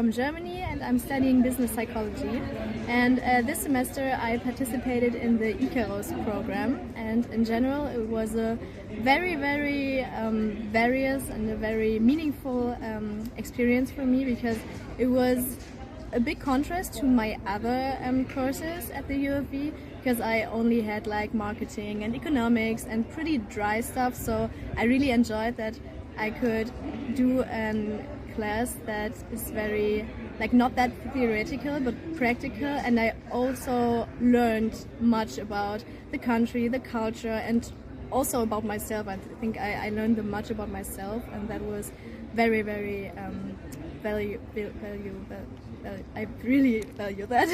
from Germany and I'm studying business psychology. And this semester I participated in the Icarus program, and in general it was a very, very various and a very meaningful experience for me, because it was a big contrast to my other courses at the UFV, because I only had like marketing and economics and pretty dry stuff. So I really enjoyed that I could do a class that is very like not that theoretical but practical, and I also learned much about the country, the culture, and also about myself. I think I learned much about myself, and that was very, very valuable. I really value that.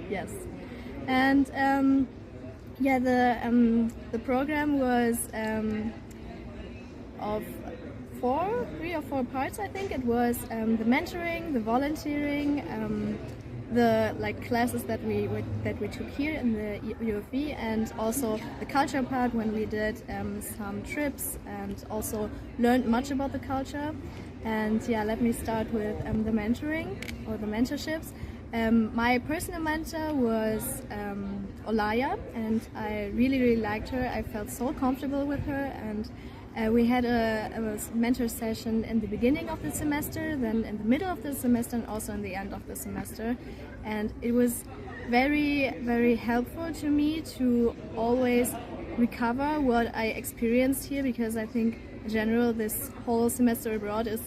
Yes, and yeah, the program was of 3 or 4 parts. I think it was the mentoring, the volunteering, the like classes that we took here in the UFV, and also the culture part when we did some trips and also learned much about the culture. And yeah, let me start with the mentoring or the mentorships. My personal mentor was Olaya, and I really, really liked her. I felt so comfortable with her, and we had a mentor session in the beginning of the semester, then in the middle of the semester, and also in the end of the semester. And it was very, very helpful to me to always recover what I experienced here, because I think in general this whole semester abroad is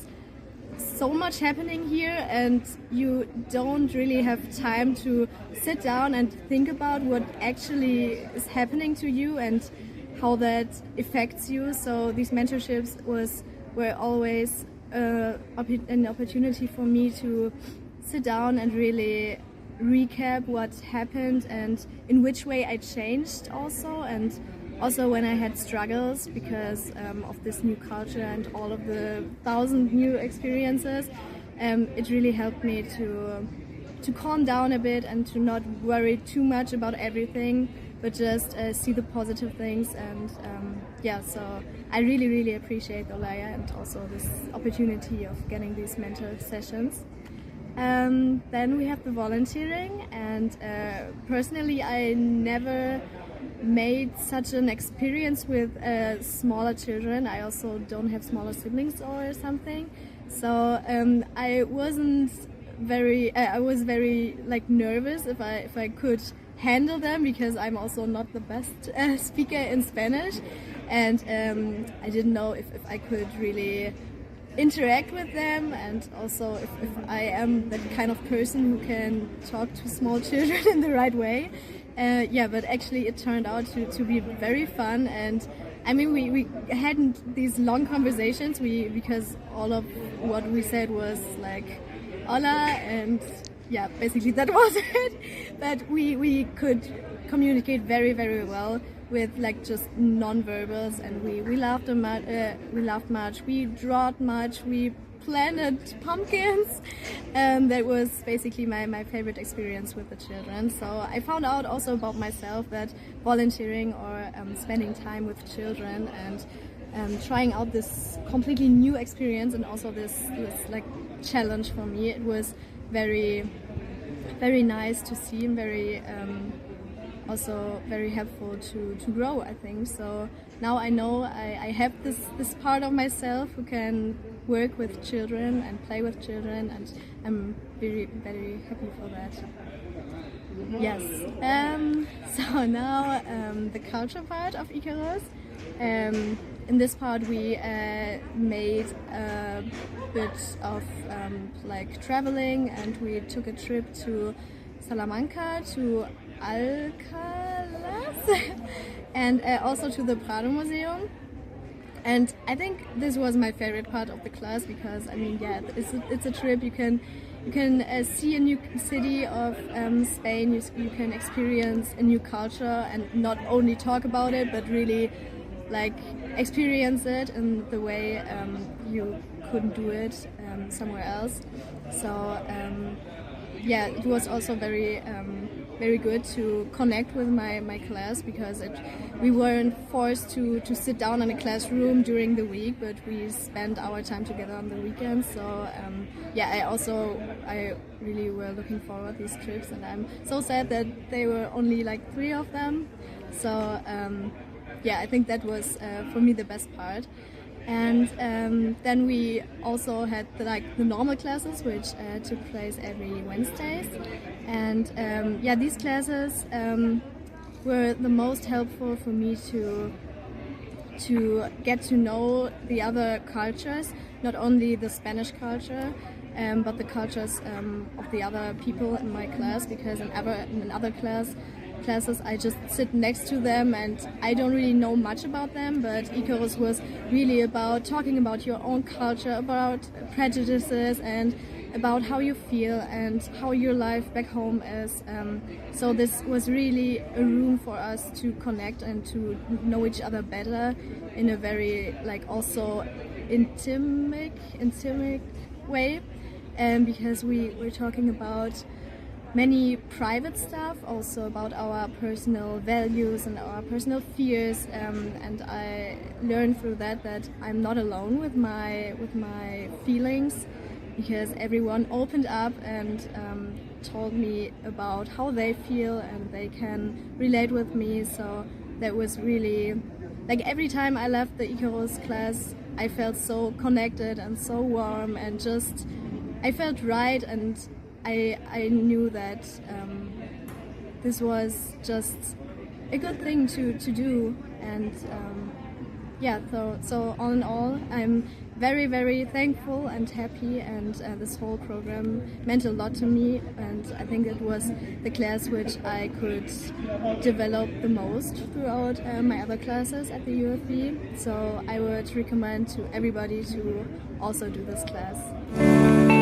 so much happening here, and you don't really have time to sit down and think about what actually is happening to you and how that affects you. So these mentorships were always an opportunity for me to sit down and really recap what happened and in which way I changed also, and also when I had struggles because of this new culture and all of the 1,000 new experiences. It really helped me to calm down a bit and to not worry too much about everything, but just see the positive things. And yeah, so I really, really appreciate Olaya and also this opportunity of getting these mentor sessions. Then we have the volunteering, and personally I never made such an experience with smaller children. I also don't have smaller siblings or something, so I was very like nervous if I could handle them, because I'm also not the best speaker in Spanish, and I didn't know if I could really interact with them, and also if I am that kind of person who can talk to small children in the right way. Yeah, but actually it turned out to be very fun, and I mean we hadn't these long conversations because all of what we said was like hola, and yeah, basically that was it. But we could communicate very, very well with like just non-verbals, and we laughed much, we drawed much, we planted pumpkins, and that was basically my favorite experience with the children. So I found out also about myself that volunteering or spending time with children and trying out this completely new experience, and also this like challenge for me, it was very, very nice to see, and very also very helpful to grow, I think. So now I know I have this part of myself who can work with children and play with children, and I'm very, very happy for that. Yes. So now the culture part of Icarus. In this part we made a bit of like traveling, and we took a trip to Salamanca, to Alcalá, and also to the Prado Museum. And I think this was my favorite part of the class, because I mean, yeah, it's a trip. You can see a new city of Spain. You can experience a new culture, and not only talk about it, but really like experience it in the way you couldn't do it somewhere else. So yeah, it was also very very good to connect with my class, because we weren't forced to sit down in a classroom during the week, but we spent our time together on the weekends. So yeah, I really were looking forward to these trips, and I'm so sad that there were only like 3 of them. So yeah, I think that was for me the best part. And then we also had the normal classes, which took place every Wednesdays. And yeah, these classes were the most helpful for me to get to know the other cultures, not only the Spanish culture, but the cultures of the other people in my class, because in other classes I just sit next to them and I don't really know much about them, but Icarus was really about talking about your own culture, about prejudices, and about how you feel and how your life back home is. So this was really a room for us to connect and to know each other better in a very also intimate way, because we were talking about many private stuff, also about our personal values and our personal fears, and I learned through that I'm not alone with my feelings, because everyone opened up and told me about how they feel and they can relate with me. So that was really, every time I left the Icarus class, I felt so connected and so warm, and just I felt right, and I knew that this was just a good thing to do. And yeah, so all in all, I'm very, very thankful and happy, and this whole program meant a lot to me, and I think it was the class which I could develop the most throughout my other classes at the UFV. So I would recommend to everybody to also do this class.